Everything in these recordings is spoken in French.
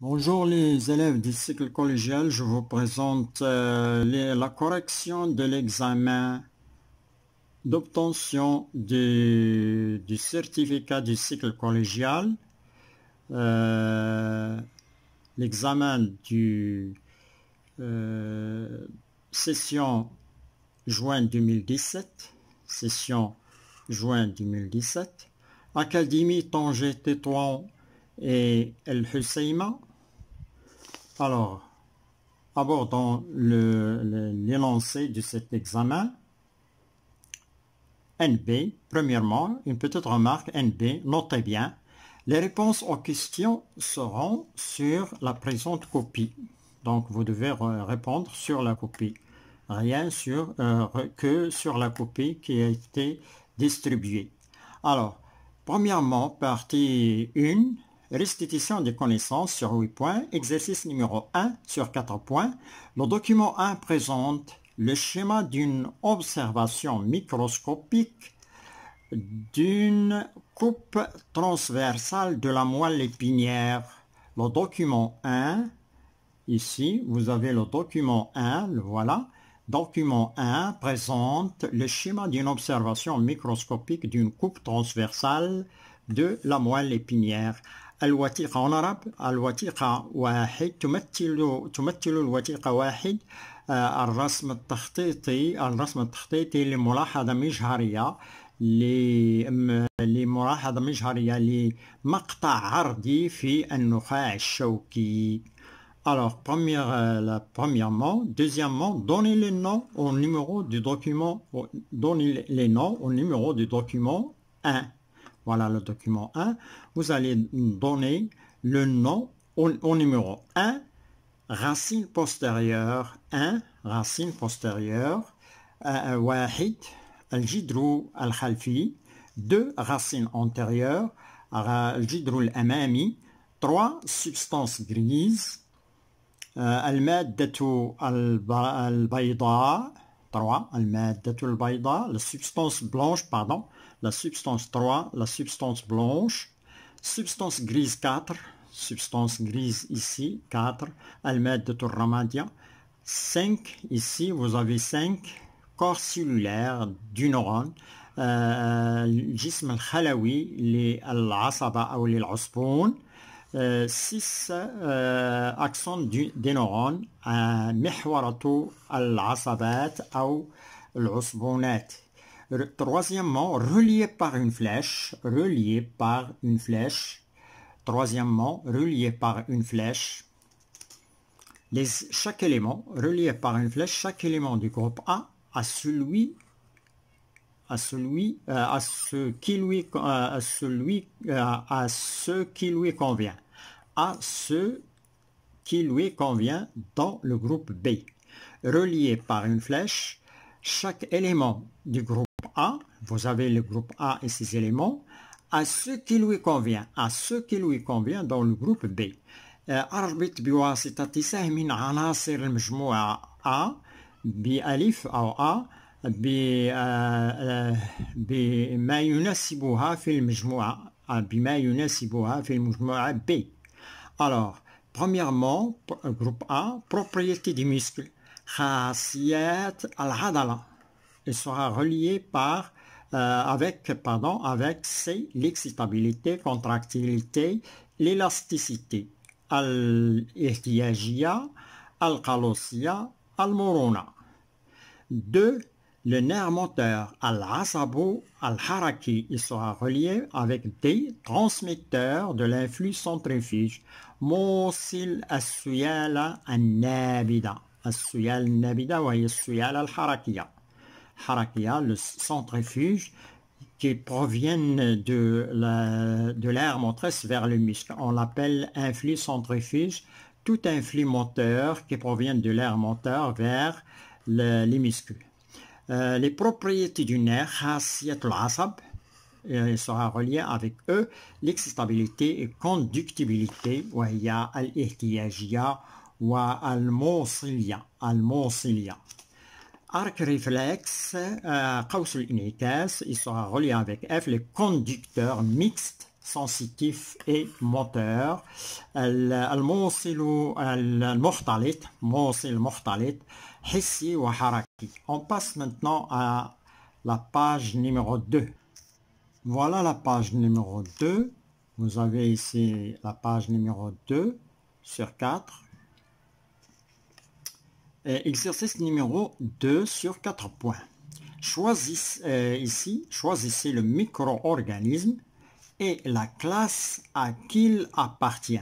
Bonjour les élèves du cycle collégial, je vous présente la correction de l'examen d'obtention du certificat du cycle collégial, l'examen du session juin 2017, Académie Tanger Tétouan et El Husseima. Alors, abordons l'énoncé de cet examen. NB, premièrement, une petite remarque, NB, notez bien, les réponses aux questions seront sur la présente copie. Donc, vous devez répondre sur la copie, rien que sur la copie qui a été distribuée. Alors, premièrement, partie 1, restitution des connaissances sur 8 points, exercice numéro 1 sur 4 points. Le document 1 présente le schéma d'une observation microscopique d'une coupe transversale de la moelle épinière. Le document 1, ici, vous avez le document 1, le voilà. Document 1 présente le schéma d'une observation microscopique d'une coupe transversale de la moelle épinière. الوثيقة en arabe الوثيقة واحد تمثل الوثيقة واحد الرسم التخطيطي لملاحظة مجهرية لمقطع عرضي في النخاع الشوكي. Alors, premièrement, deuxièmement, donnez les noms au numéro du document, 1. Voilà le document 1. Vous allez donner le nom au numéro 1, racine postérieure, 1, racine postérieure, واحد الجذر الخلفي, 2, racine antérieure, الجذر الأمامي, 3, substance grise, المادة البيضاء, 3, المادة البيضاء, la substance blanche, pardon, la substance 3, la substance blanche, substance grise 4, substance grise ici 4, المادة الرمادية, 5, ici vous avez 5, corps cellulaire du neurone, الجسم الخلوي للعصبة أو للعصبون, 6, axone des neurones, محورة العصبات أو العصبونات. Troisièmement, relié par une flèche, troisièmement, relié par une flèche, chaque élément relié par une flèche, chaque élément du groupe A à ce qui lui convient dans le groupe B. Relié par une flèche, chaque élément du groupe A, vous avez le groupe A et ses éléments, à ce qui lui convient dans le groupe B. أربط بواسطة سهم عناصر المجموعة A بألف أو A بما يناسبها في المجموعة B. Alors, premièrement, groupe A, propriété du muscle, خاصيات العضلة. Il sera relié avec l'excitabilité, contractilité, l'élasticité, الاحتياجية, القلوصية, المرونة. 2. Le nerf moteur, العصب الحركي, il sera relié avec des transmetteurs de l'influx centrifuge, موصل السيالة النابضة, السيالة النابضة وهي السيالة الحركية. حركية, le centrifuge qui proviennent de l'air motrice vers le muscle. On l'appelle influx centrifuge, tout influx moteur qui provient de l'air moteur vers les muscles. Les propriétés du nerf, خاصية العصب, il sera relié avec eux, l'excitabilité et conductibilité, وهي الاحتياجية والموصلية, الموصلية. Arc réflexe, قوس الانعكاس, il sera relié avec F, les conducteurs mixtes sensitif et moteur. الموصل المختلط موصل مختلط حسي وحركي. On passe maintenant à la page numéro 2. Voilà la page numéro 2. Vous avez ici la page numéro 2 sur 4. Exercice numéro 2 sur 4 points. Choisissez le micro-organisme et la classe à qui il appartient.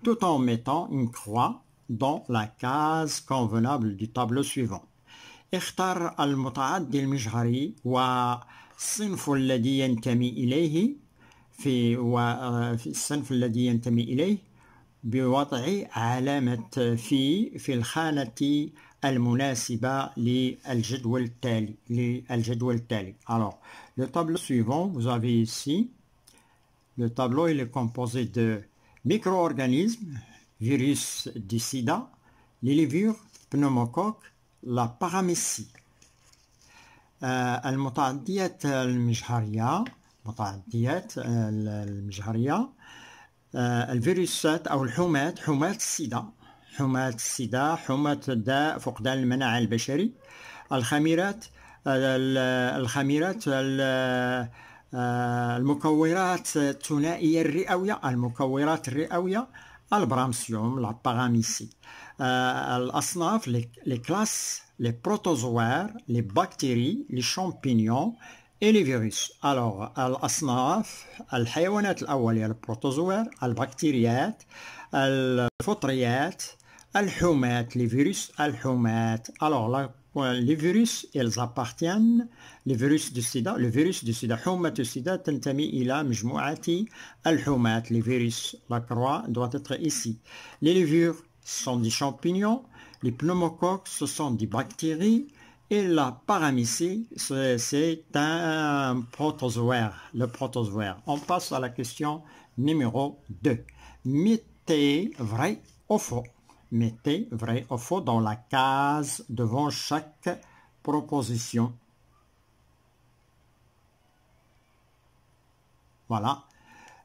Tout en mettant une croix dans la case convenable du tableau suivant. اختر المتعدي المجهري والصنف الذي ينتمي إليه في الصنف الذي ينتمي إليه بوضع علامة في الخانة المناسبة للجدول التالي. Alors, le tableau suivant, vous avez ici, le tableau il est composé de micro-organismes, virus du sida, les levures, pneumocoques, la paramécie. المتعديات المجهرية الفيروسات أو الحمات، حمات السيدا، حمى داء فقدان المناعة البشري، الخميرات المكورات الثنائية الرئوية، البرامسيوم، la paramécie. الأصناف les classes, les protozoaires, les bactéries, les champignons et les virus. Alors الأصناف الحيوانات الأولية البروتوزوار، البكتيريات، الفطريات، الحمات، les virus الحمات. Alors les virus ils appartiennent les virus du sida. Le virus du sida حمة السيدا تنتمي إلى مجموعة الحمات. Les virus, la croix doit être ici. Les levures sont des champignons, les pneumocoques ce sont des bactéries et la paramécie c'est un protozoaire, le protozoaire. On passe à la question numéro 2. Mettez vrai ou faux. Mettez vrai ou faux dans la case devant chaque proposition. Voilà.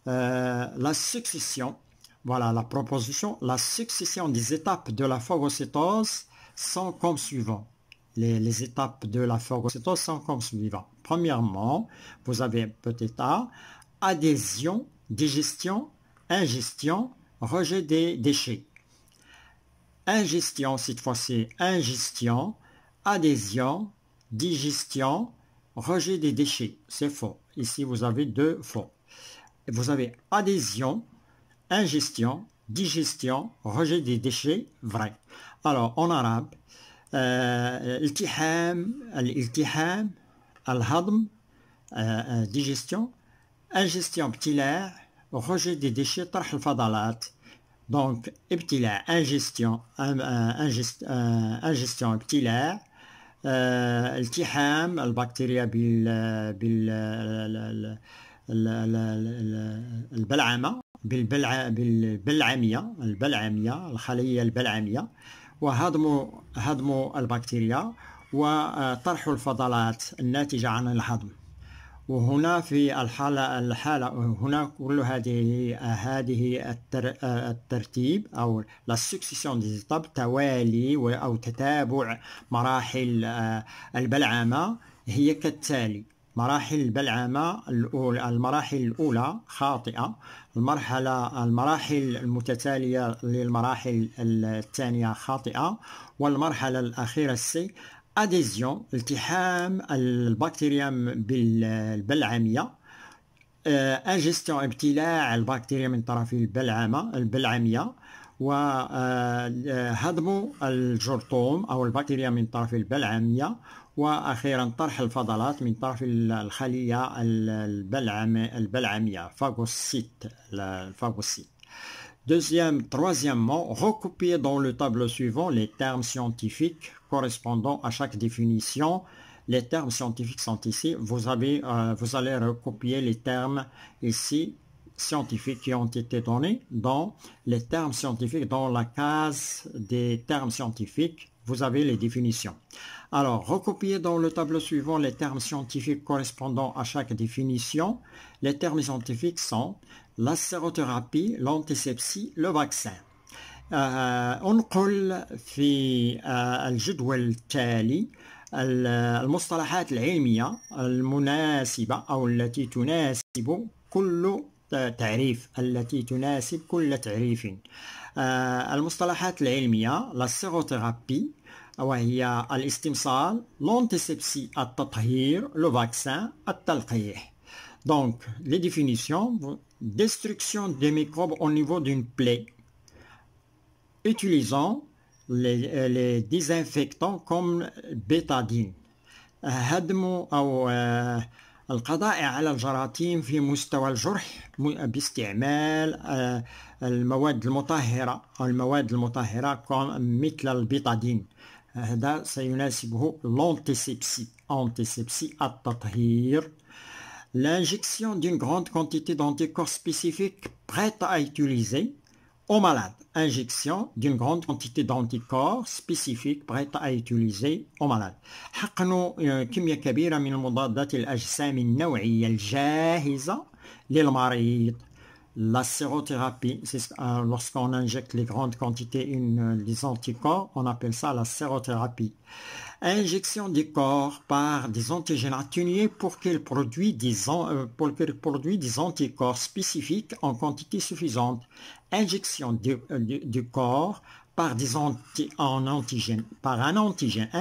La succession. Voilà la proposition. La succession des étapes de la phagocytose sont comme suivant. Les étapes de la phagocytose sont comme suivant. Premièrement, vous avez petit a, adhésion, digestion, ingestion, rejet des déchets. Ingestion, cette fois-ci, ingestion, adhésion, digestion, rejet des déchets. C'est faux. Ici, vous avez deux faux. Vous avez adhésion, ingestion, digestion, rejet des déchets, vrai. Alors, en arabe, الالتحام الهضم digestion, ingestion ابتلاع, rejet des déchets طرح الفضلات. Donc ابتلاع ingestion ابتلاع, التحام البكتيريا بالبلعمة بالبلعمية الخلية البلعمية, وهضم البكتيريا وطرح الفضلات الناتجة عن الهضم. وهنا في الحالة هنا كل هذه الترتيب أو la succession des étapes توالي أو تتابع مراحل البلعمة هي كالتالي. مراحل البلعمة المراحل الأولى خاطئة، المراحل المتتالية للمراحل الثانية خاطئة، والمرحلة الأخيرة السي أديزيون التحام البكتيريا بالبلعمية، انجستيون ابتلاع البكتيريا من طرف البلعمية، وهضم الجرثوم أو البكتيريا من طرف البلعمية، وأخيرا طرح الفضلات من طرف الخلية البلعمية phagocyte. Troisièmement, recopiez dans le tableau suivant les termes scientifiques correspondant à chaque définition. Les termes scientifiques sont ici. Vous allez recopier les termes ici scientifiques qui ont été donnés dans les termes scientifiques dans la case des termes scientifiques vous avez les définitions. Alors, recopiez dans le tableau suivant les termes scientifiques correspondant à chaque définition. Les termes scientifiques sont la sérothérapie, l'antisepsie, le vaccin. انقل في الجدول التالي المصطلحات العلمية المناسبة أو التي تناسب كل تعريف المصطلحات العلمية la sérothérapie وهي الاستمصال l'antisepsie التطهير le vaccin التلقيح. Donc les définitions: destruction des microbes au niveau d'une plaie utilisant les désinfectants comme bétadine. هدم أو القضاء على الجراثيم في مستوى الجرح باستعمال المواد المطهرة أو المواد المطهرة مثل البيتادين. هذا سيناسبه l'antisepsie التطهير. L'injection d'une grande quantité d'anticorps spécifiques prêts à utiliser aux malades. Injection d'une grande quantité d'anticorps spécifiques prêts à utiliser aux malades. حقن كمية كبيرة من مضادات الأجسام النوعية الجاهزة للمريض. La sérothérapie, lorsqu'on injecte les grandes quantités des anticorps, on appelle ça la sérothérapie. Injection des corps par des antigènes atténués pour qu'ils produisent des anticorps spécifiques en quantité suffisante. Injection du corps par un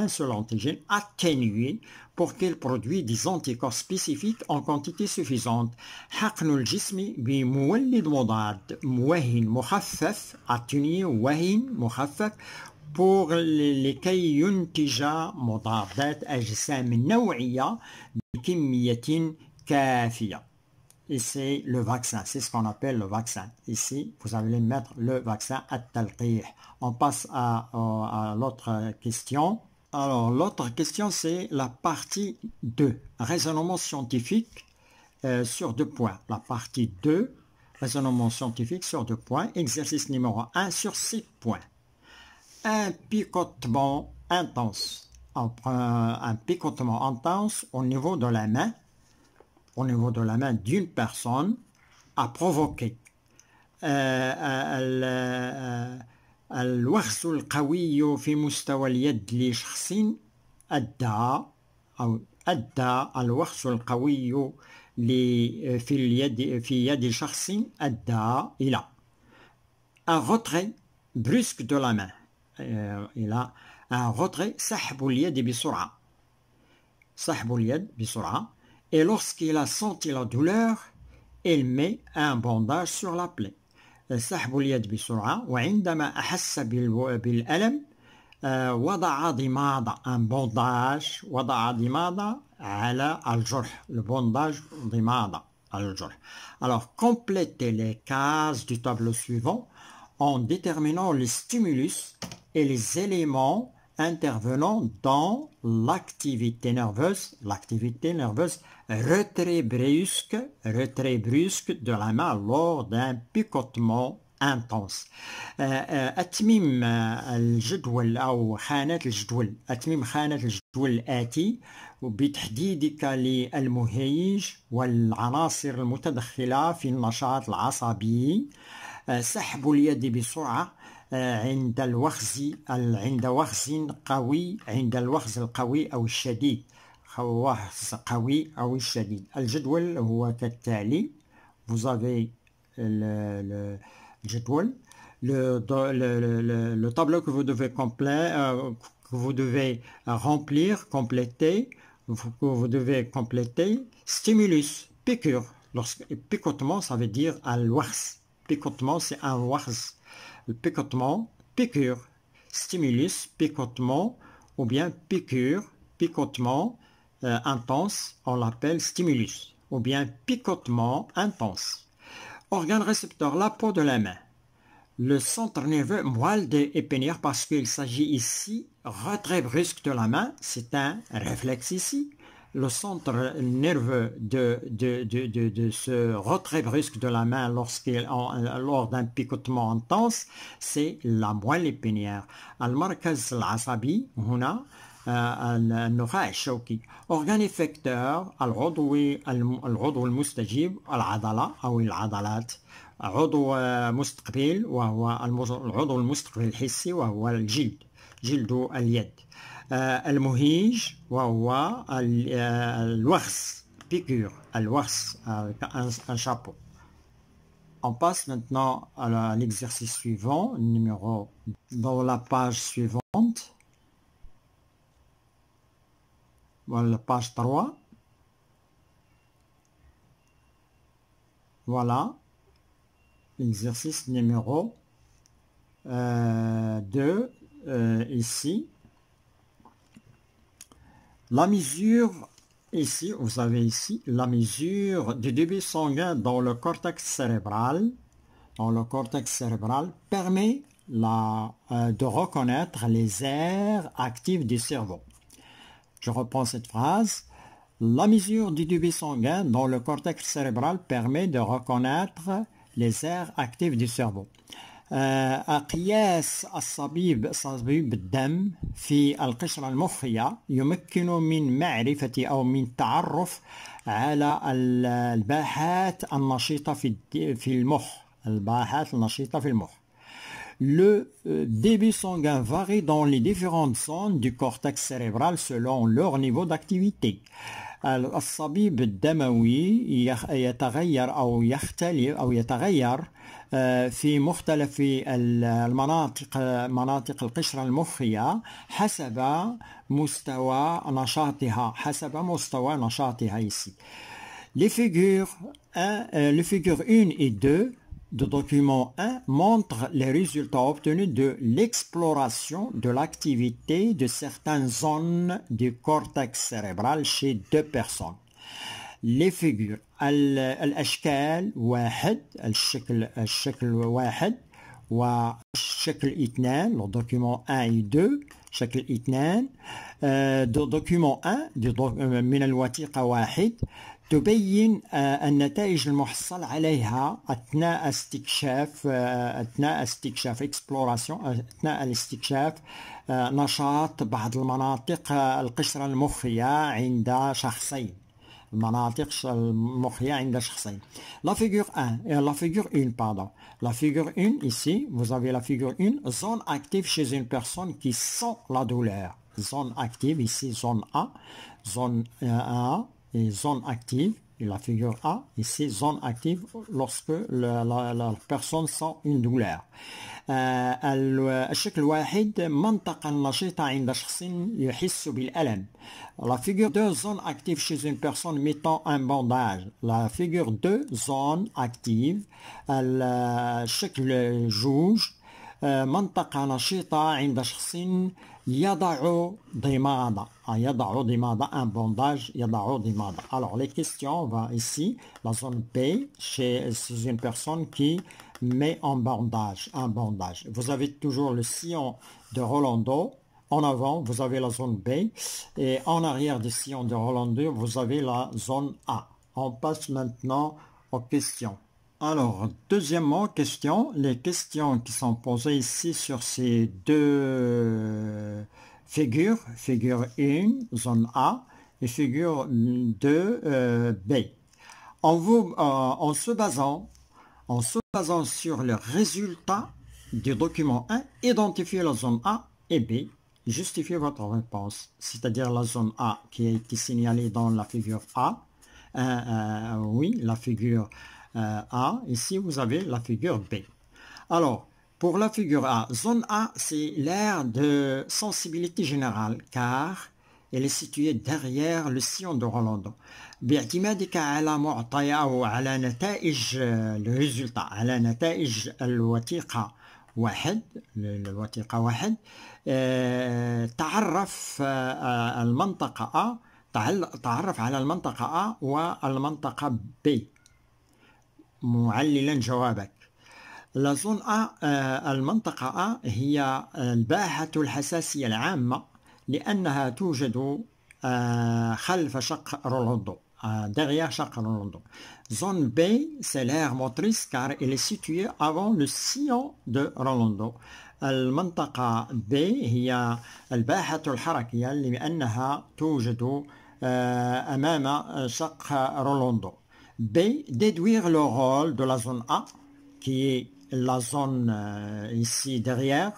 seul antigène atténué pour qu'il produise des anticorps spécifiques en quantité suffisante. حقن الجسم بمولد مضاد موهن مخفف atténué وهن مخفف pour لكي ينتج مضادات أجسام نوعية بكمية كافية. Et c'est le vaccin, c'est ce qu'on appelle le vaccin. Ici, vous allez mettre le vaccin التلقيح. On passe à l'autre question. Alors, l'autre question, c'est la partie 2, raisonnement scientifique sur 2 points. La partie 2, raisonnement scientifique sur 2 points. Exercice numéro 1 sur 6 points. Un picotement intense. Un picotement intense au niveau de la main, d'une personne a provoqué الوخز القوي في مستوى اليد لشخص أدى الوخز القوي في يد شخص أدى إلى un retrait brusque de la main. Il a un retrait سحب اليد بسرعة. Et lorsqu'il a senti la douleur, il met un bandage sur la plaie. سحب اليد بسرعة وعندما أحس بالألم وضع ضمادة un bandage وضع ضمادة على الجرح. Le bandage ضمادة على الجرح. Alors complétez les cases du tableau suivant en déterminant les stimulus et les éléments intervenant dans l'activité nerveuse, retrait brusque de la main lors d'un picotement intense. أتميم الجدول أو خانات الجدول، أتميم خانة الجدول الآتي بتحديدك للمهيج والعناصر المتدخلة في النشاط العصبي. سحب اليد بسرعة عند الوخز القوي أو الشديد. وخز قوي أو الشديد. الجدول هو كالتالي. Vous avez le jadwal, le tableau que vous devez remplir, compléter, que vous devez compléter. Stimulus, piqûre. Picotement, ça veut dire al-wakhs. Picotement, c'est un wakhs. Le picotement, piqûre. Stimulus, picotement, ou bien piqûre, picotement intense, on l'appelle stimulus, ou bien picotement intense. Organe récepteur, la peau de la main. Le centre nerveux moelle et pénière, parce qu'il s'agit ici retrait brusque de la main, c'est un réflexe ici. le centre nerveux de ce retrait brusque de la main lors d'un picotement intense, c'est la moelle épinière. المركز العصبي هنا النخاع الشوكي. organe effecteur العضو المستجيب العضلة أو العضلات. عضو مستقبل وهو العضو المستقبل الحسي وهو الجلد، جلد اليد. المهيج وهو الوخز، piqûre, الوخز, un chapeau. On passe maintenant à l'exercice suivant, dans la page suivante. Voilà la page 3. Voilà l'exercice numéro 2 ici. La mesure, ici, vous avez ici la mesure du débit sanguin dans le cortex cérébral. Dans le cortex cérébral permet de reconnaître les aires actives du cerveau. Je reprends cette phrase. La mesure du débit sanguin dans le cortex cérébral permet de reconnaître les aires actives du cerveau. قياس صبيب الدم في القشرة المخية يمكن من معرفة أو من تعرف على الباحات النشيطة في المخ. الباحات النشيطة في المخ. Le débit sanguin varie dans les différentes zones du cortex cérébral selon leur niveau d'activité. الصبيب الدموي يتغير أو يختلف أو يتغير في مختلف مناطق القشرة المخية حسب مستوى نشاطها ici. Les figures 1 et 2 de document 1 montrent les résultats obtenus de l'exploration de l'activité de certaines zones du cortex cérébral chez deux personnes. Les figures الأشكال 1 الشكل 1 والشكل 2 le document 1 et 2 شكل 2 document 1 من الوثيقة 1 تبين النتائج المحصل عليها أثناء استكشاف exploration أثناء الاستكشاف نشاط بعض المناطق القشرة المخية عند شخصين. المناطق المخية عند شخصين. La figure 1, pardon. La figure 1 ici, vous avez la figure 1, zone active chez une personne qui sent la douleur. Zone active ici, zone A, zone A et zone active. Et la figure A ici, zone active lorsque la personne sent une douleur. الشكل 1 منطقة نشيطة عند شخص يحس بالألم. La figure 2 zone active chez une personne mettant un bandage. La figure 2 zone active. الشكل جوج منطقة نشيطة عند شخص يضع ضمادة. Un bandage يضع ضمادة. Alors les questions, on va ici, la zone B chez une personne qui met un bandage. Vous avez toujours le sillon de Rolando. En avant, vous avez la zone B. Et en arrière du sillon de Rolando, vous avez la zone A. On passe maintenant aux questions. Alors, deuxièmement, les questions qui sont posées ici sur ces deux figures, figure 1, zone A, et figure 2, B. En se basant sur le résultat du document 1, identifiez la zone A et B, justifiez votre réponse, c'est-à-dire la zone A qui a été signalée dans la figure A, la figure A, ici vous avez la figure B. Alors, pour la figure A, zone A, c'est l'aire de sensibilité générale, car elle est située derrière le sillon de Rolando. باعتمادك على معطيات أو على نتائج الريزلتا على نتائج الوثيقة 1 تعرف المنطقة تعرف على المنطقة A والمنطقة B معللا جوابك. La zone A المنطقة A هي الباحة الحساسية العامة لأنها توجد خلف شق رولوندو, derrière chaque Rolando. Zone B, c'est l'aire motrice car elle est située avant le sillon de Rolando. المنطقة B هي الباحة الحركية لأنها توجد أمام شق رولوندو. B, déduire le rôle de la zone A, qui est la zone ici derrière.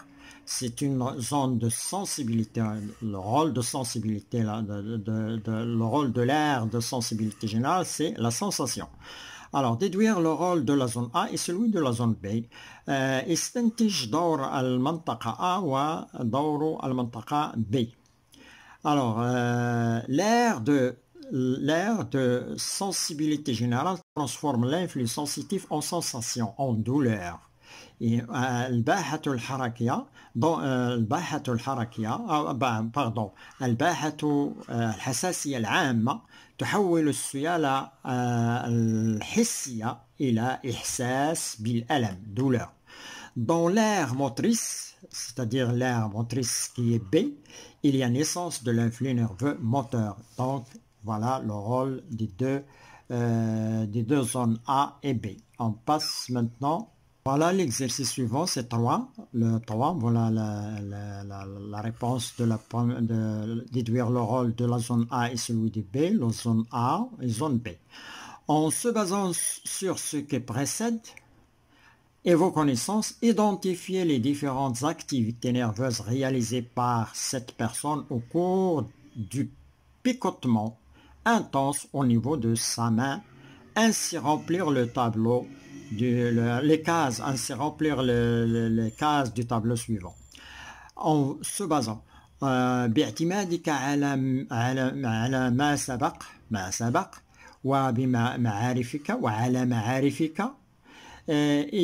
C'est une zone de sensibilité, le rôle de sensibilité, là, le rôle de l'aire de sensibilité générale, c'est la sensation. Alors, déduire le rôle de la zone A et celui de la zone B. استنتج دور المنطقة A ودور المنطقة B. Alors, l'aire de sensibilité générale transforme l'influx sensitif en sensation, en douleur. الباحة الحركية الباحة الحركية pardon الباحة الحساسية العامة تحول السيالة الحسية إلى إحساس بالألم douleur. Dans l'aire motrice, c'est-à-dire l'aire motrice qui est B, il y a naissance de l'influx nerveux moteur. Donc voilà le rôle des deux zones A et B. On passe maintenant. Voilà l'exercice suivant, c'est 3. Le 3, voilà la réponse de déduire le rôle de la zone A et celui de B, la zone A et zone B. En se basant sur ce qui précède et vos connaissances, identifiez les différentes activités nerveuses réalisées par cette personne au cours du picotement intense au niveau de sa main, ainsi remplir le tableau. Les cases, ainsi remplir les cases du tableau suivant. En se basant باعتمادك على ما سبق وبمعارفك وعلى معارفك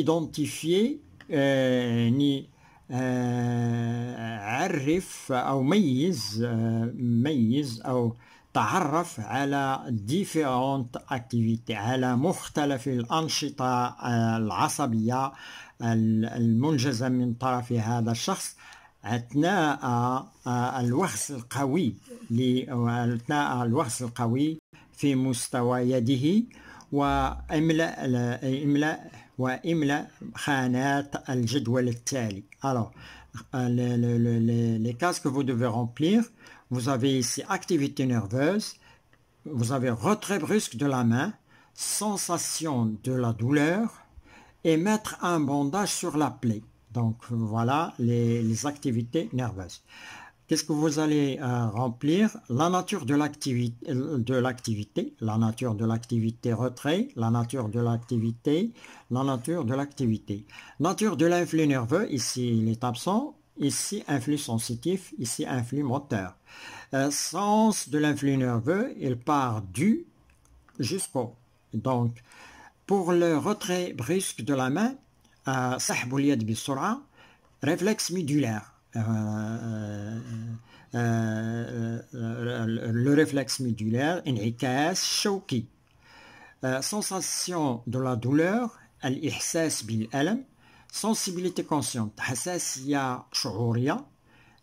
identifier عرف أو ميز أو تعرف على différentes activités على مختلف الأنشطة العصبية المنجزة من طرف هذا الشخص أثناء الوخز القوي في مستوى يده وإملاء خانات الجدول التالي. Alors, les cases que vous devez remplir, vous avez ici activité nerveuse, vous avez retrait brusque de la main, sensation de la douleur et mettre un bandage sur la plaie. Donc voilà les activités nerveuses. Qu'est-ce que vous allez remplir? La nature de l'activité, la nature de l'activité retrait, la nature de l'activité, la nature de l'activité. Nature de l'influx nerveux, ici il est absent, ici influx sensitif, ici influx moteur. Sens de l'influx nerveux, il part du jusqu'au. Donc, pour le retrait brusque de la main, سحب اليد بسرعة, réflexe médulaire. Le réflexe médulaire, انعكاس شوكي. Sensation de la douleur, الإحساس بالألم. Sensibilité consciente, حساسية شعورية.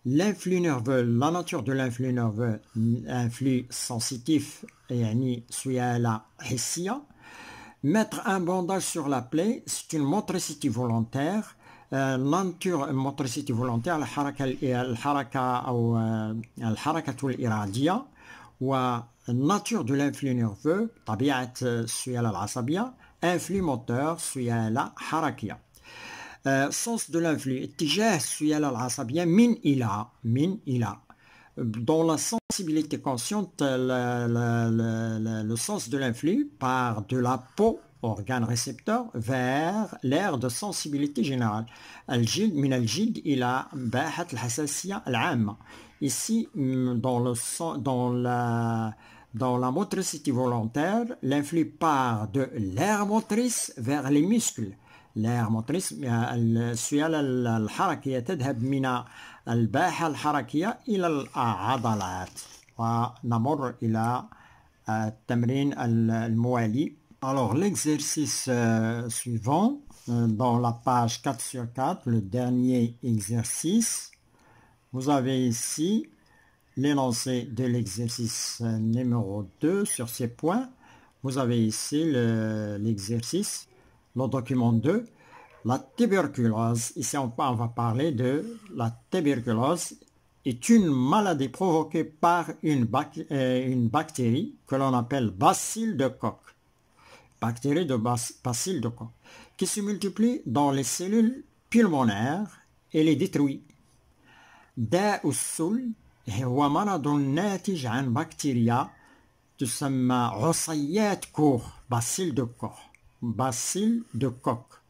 L'influx nerveux, la nature de l'influx nerveux, influx sensitif, يعني سيالة حسية. Mettre un bandage sur la plaie, c'est une motricité volontaire. nature motricité volontaire, الحركة الإرادية. والناتور de l'influx nerveux, طبيعة السيالة العصبية. Influx moteur, سيالة حركية. Sens de l'influx, اتجاه السيالة العصبية من إلى. Dans la sensibilité consciente, le sens de l'influx part de la peau, organe récepteur, vers l'aire de sensibilité générale. الجلد من الجلد إلى باحة الحساسية العامة. Ici, dans la motricité volontaire, l'influx part de l'aire motrice vers les muscles. l'aire motrice, السيالة الحركية تذهب من الباحة الحركية إلى العضلات. ونمر إلى التمرين الموالي. Alors l'exercice suivant, dans la page 4 sur 4, le dernier exercice, vous avez ici l'énoncé de l'exercice numéro 2 sur ces points. Vous avez ici l'exercice, le document 2, la tuberculose. Ici, on va parler de la tuberculose est une maladie provoquée par une bactérie que l'on appelle bacille de Koch. Bactérie de bacille de Koch, qui se multiplie dans les cellules pulmonaires et les détruit. داء السل هو مرض ناتج عن بكتيريا تسمى عصيات كوخ bacille de Koch. Bacille de Koch.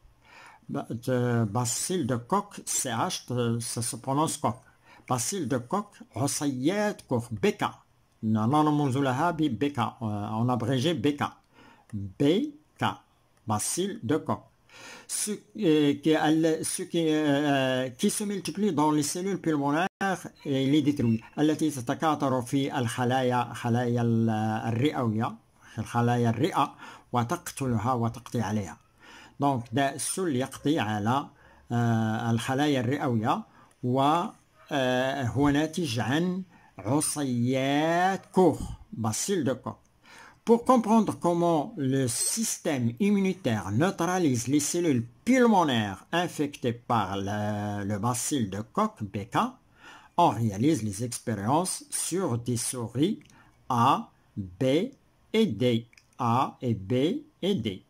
Bacille de Koch, CH, ça se prononce Koch. Bacille de Koch, عصيات كوخ, BK. نرمز لها BK, en abrégé BK. BK, bacille de Koch. Qui se multiplie dans les cellules pulmonaires et les détruit. التي تتكاثر في خلايا الرئوية, خلايا الرئة, وتقتلها وتقضي عليها. Donc داء السل يقضي على الخلايا الرئوية وهو ناتج عن عصيات كوخ, bacille de Koch. Pour comprendre comment le système immunitaire neutralise les cellules pulmonaires infectées par le bacille de Koch, BK, on réalise les expériences sur des souris A, B et D. A et B et D.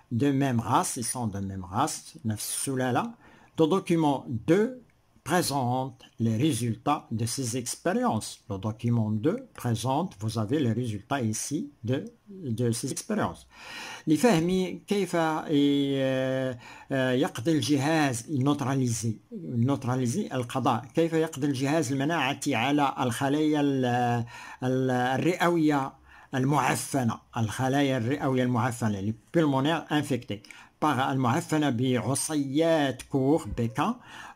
De même race, ils sont de même race, le document 2 présente les résultats de ces expériences. Le document 2 présente, vous avez les résultats ici de ces expériences. لفهم كيف يقضي الجهاز نوتراليزي القضاء، كيف يقضي الجهاز المناعتي على الخلايا الرئوية المعفنة، الخلايا الرئوية المعفنة les pulmonaires infectés par المعفنة بعصيات كوخ بيكا.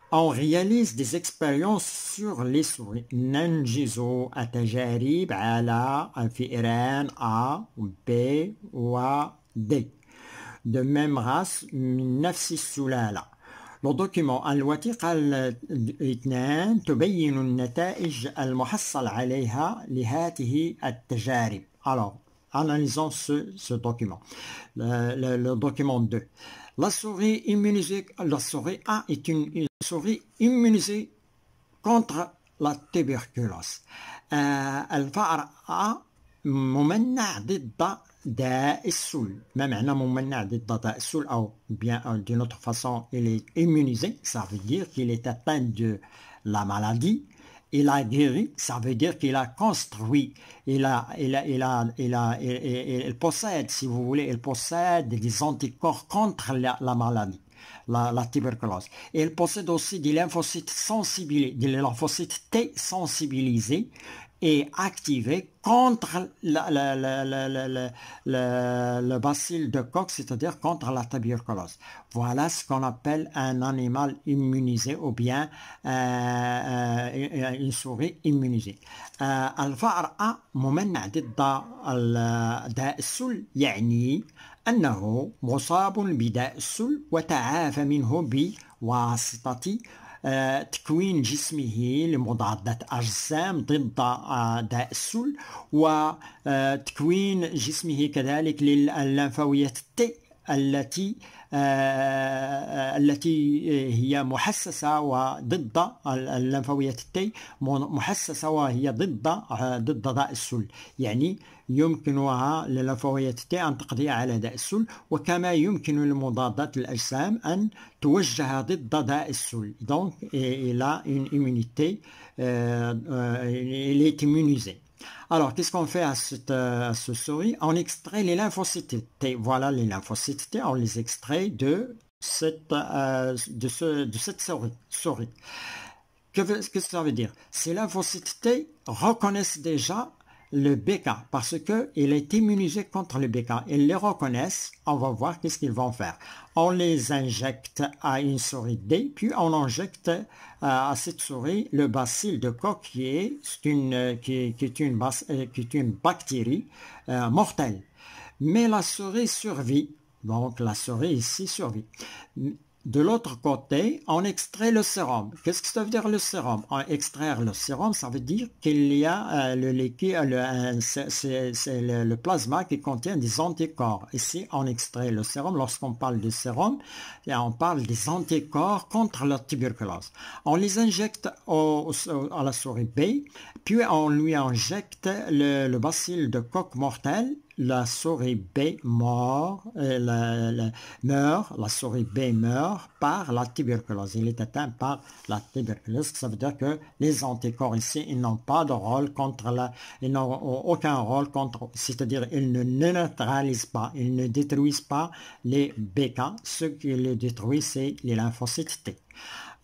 On réalise des expériences sur les souris. ننجز التجارب على الفئران A, B و D. De même race من نفس السلالة. Le document الوثيقة 2 تبين النتائج المحصل عليها لهذه التجارب. Alors, analysons ce document. Le document 2. La souris immunisée, la souris A est une souris immunisée contre la tuberculose. الفأر A ممنع ضد داء السل. ما معنى ممنع ضد داء السل أو bien d'une autre façon il est immunisé, ça veut dire qu'il est atteint de la maladie. Il a guéri, ça veut dire qu'il a construit, il possède, si vous voulez, il possède des anticorps contre la maladie, la tuberculose. Et il possède aussi des lymphocytes sensibilisés, des lymphocytes T sensibilisés et activés contre le bacille de Koch, c'est-à-dire contre la tuberculose. Voilà ce qu'on appelle un animal immunisé ou bien une souris immunisée. الفأر A ممنع ضد داء السل يعني أنه مصاب بداء السل وتعافى منه بواسطة تكوين جسمه لمضادات أجسام ضد داء السل وتكوين جسمه كذلك لللمفاويات T التي هي محسسة وضد اللمفاويات التي محسسة وهي ضد داء السل. يعني يمكنها لللمفاويات التي أن تقضي على داء السل وكما يمكن لمضادات الأجسام أن توجه ضد داء السل. Donc il a une immunité, il est immunisé. Alors, qu'est-ce qu'on fait à ce souris? On extrait les lymphocytes T. Voilà les lymphocytes T, on les extrait de cette souris. Qu'est-ce que ça veut dire? Ces lymphocytes T reconnaissent déjà le BK parce qu'il est immunisé contre le BK. Ils les reconnaissent, on va voir qu'est-ce qu'ils vont faire. On les injecte à une souris D, puis on injecte à cette souris le bacille de Koch qui est une bactérie mortelle. Mais la souris survit, donc la souris ici survit. De l'autre côté, on extrait le sérum. Qu'est-ce que ça veut dire le sérum? Extraire le sérum, ça veut dire qu'il y a le liquide, c'est le plasma qui contient des anticorps. Ici, on extrait le sérum. Lorsqu'on parle de sérum, on parle des anticorps contre la tuberculose. On les injecte à la souris B, puis on lui injecte le bacille de coque mortel. La souris B meurt, la souris B meurt par la tuberculose. Il est atteint par la tuberculose. Ça veut dire que les anticorps ici, ils n'ont pas de rôle ils n'ont aucun rôle contre, c'est-à-dire ils ne neutralisent pas, ils ne détruisent pas les BK. Ce qui les détruit, c'est les lymphocytes T.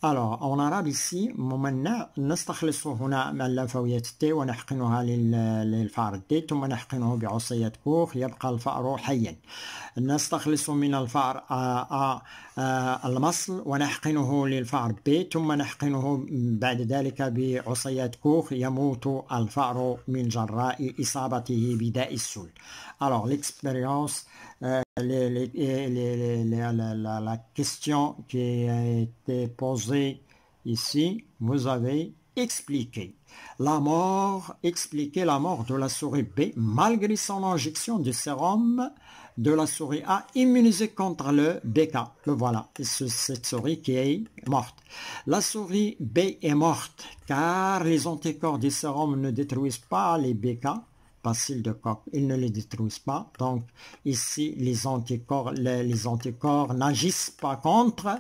Alors, en arabe ici, ممنع نستخلص هنا من اللمفاويات التي ونحقنها للفأر الدي ثم نحقنه بعصيات كوخ يبقى الفأر حيا. نستخلص من الفأر المصل ونحقنه للفأر B ثم نحقنه بعد ذلك بعصيات كوخ يموت الفأر من جراء إصابته بداء السل. Alors, l'expérience, la question qui a été posée ici, vous avez expliqué la mort de la souris B malgré son injection du sérum de la souris A immunisée contre le BK. Le voilà, cette souris qui est morte. La souris B est morte car les anticorps du sérum ne détruisent pas les BK. Bacille de coque, ils ne les détruisent pas. Donc ici, les anticorps n'agissent pas contre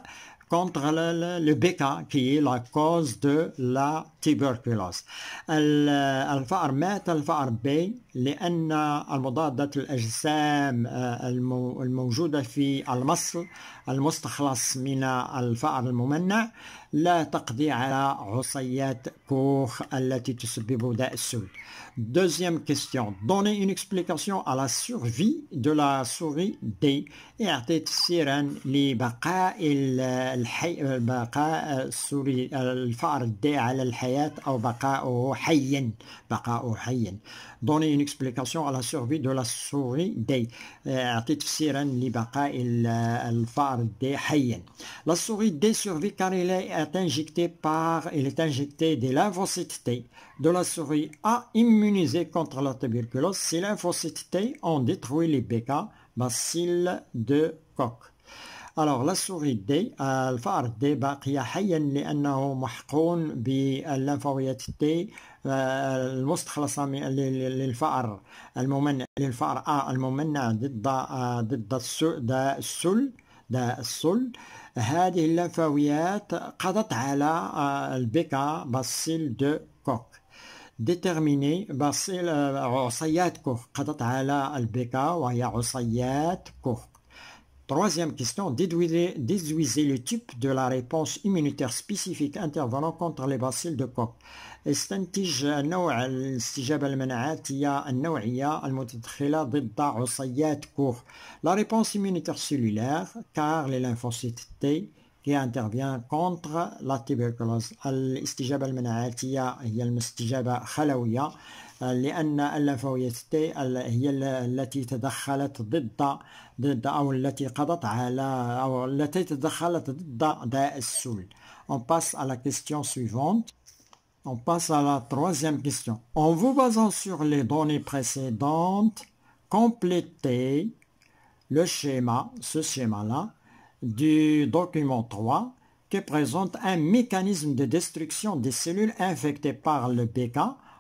le BK qui est la cause de la tuberculose. الفأر مات الفأر B لأن المضادات الأجسام الموجودة في المصل المستخلص من الفأر الممنع لا تقضي على عصيات كوخ التي تسبب داء السل. Deuxième question. Donnez une explication à la survie de la souris D. اعطي تفسيرا لبقاء بقاء السوري الفأر D على الحياة أو بقاؤه حيا. Donnez une explication à la survie de la souris D. اعطي تفسيرا لبقاء الفأر D حيا. La souris D survit car il est injecté des lymphocytes T de la souris A immunisée contre la tuberculose. Ces lymphocytes T ont détruit les BK, bacilles de Koch. Alors la souris D, الفأر D باقي حيا لأنه محقون باللمفاويات T المستخلصة للفأر الممنع للفأر A الممنع ضد السل. هذه اللمفاويات قضت على البكا باسيل دو كوك. déterminer عصيات كوخ قضت على البكا وهي عصيات كوخ. Troisième question, déduisez le type de la réponse immunitaire spécifique intervenant contre les bacilles de Koch. استنتج نوع الاستجابة المناعاتية النوعية المتدخلة ضد عصيات كوخ. La réponse immunitaire cellulaire, car les lymphocytes T qui intervient contre la tuberculose. الاستجابة المناعاتية هي الاستجابة خلوية لأن اللمفاويات T هي التي تدخلت ضد أو التي قضت على أو التي تدخلت ضد داء السل. On passe à la question suivante. On passe à la troisième question. En vous basant sur les données précédentes, complétez le schéma, ce schéma-là, du document 3 qui présente un mécanisme de destruction des cellules infectées par le BK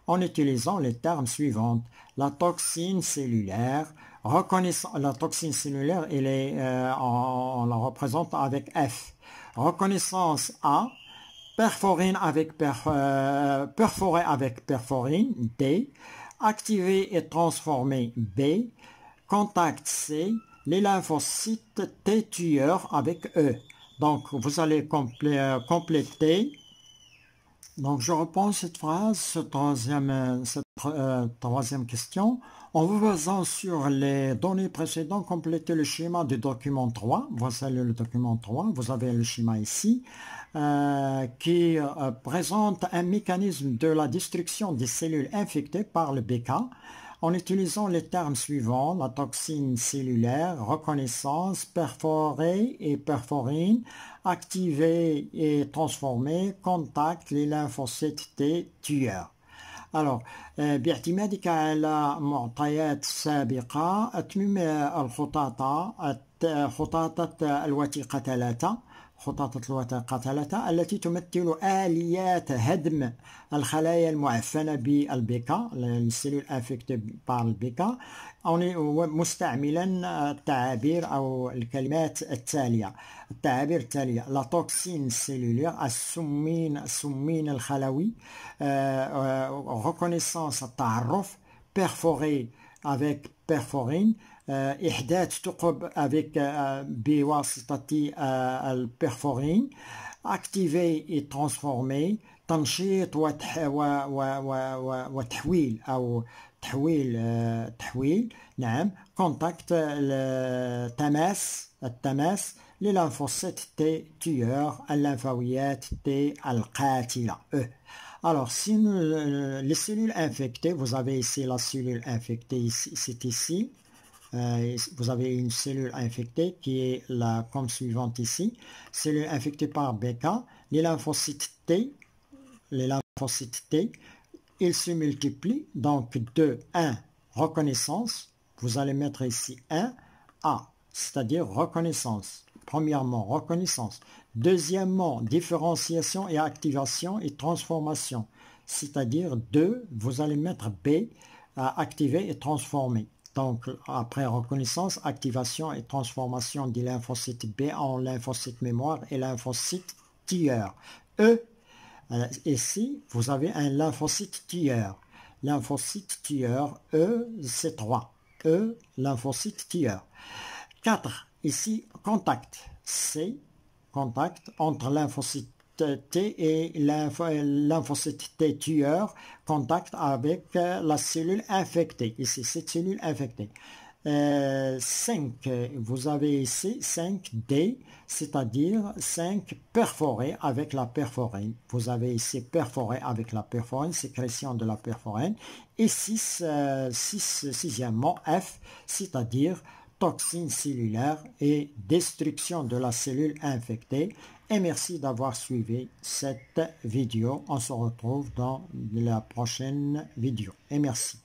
en utilisant les termes suivants. La toxine cellulaire, la toxine cellulaire, on la représente avec F. Reconnaissance A, perforine avec perforé avec perforine D, activé et transformé B, contact C, les lymphocytes T tueurs avec E. Donc vous allez compléter. Donc je reprends cette phrase, cette troisième question. En vous basant sur les données précédentes, complétez le schéma du document 3. Voici le document 3. Vous avez le schéma ici qui présente un mécanisme de la destruction des cellules infectées par le BK en utilisant les termes suivants, la toxine cellulaire, reconnaissance, perforée et perforine, activée et transformée, contact, les lymphocytes T tueurs. Alors باعتمادك على معطيات سابقة أتمم خطاطة الوثيقة 3 خطاطة الوثيقة 3 التي تمثل آليات هدم الخلايا المعفنة بالبيكا السيلول انفكتي بار البيكا مستعملا التعابير أو الكلمات التالية لا توكسين سيلولير السمين الخلوي reconnaissance التعرف perforé avec perforine إحداث ثقب avec بواسطة البرفورين activé et transformé تنشيط وتحويل أو تحويل نعم contact التماس للليمفوسيت T tueur الليمفاويات T القاتلة Alors, si les cellules infectées, vous avez ici la cellule infectée, c'est ici. Vous avez une cellule infectée qui est là comme suivante ici. Cellule infectée par BK. Les lymphocytes T, ils se multiplient. Donc, 2, 1, reconnaissance. Vous allez mettre ici 1, A, c'est-à-dire reconnaissance. Premièrement, reconnaissance. Deuxièmement, différenciation et activation et transformation. C'est-à-dire 2, vous allez mettre B, activer et transformer. Donc, après reconnaissance, activation et transformation des lymphocytes B en lymphocytes mémoire et lymphocytes tueurs. E, ici, vous avez un lymphocyte tueur. Lymphocyte tueur, E, c'est 3. E, lymphocyte tueur. 4, ici, contact. C, contact entre lymphocyte T et lymphocyte T tueur, contact avec la cellule infectée. Ici, cette cellule infectée. 5, vous avez ici 5D, c'est-à-dire 5 perforés avec la perforine. Vous avez ici perforé avec la perforine, sécrétion de la perforine. Et 6e F, c'est-à-dire toxine cellulaire et destruction de la cellule infectée. Et merci d'avoir suivi cette vidéo. On se retrouve dans la prochaine vidéo. Et merci.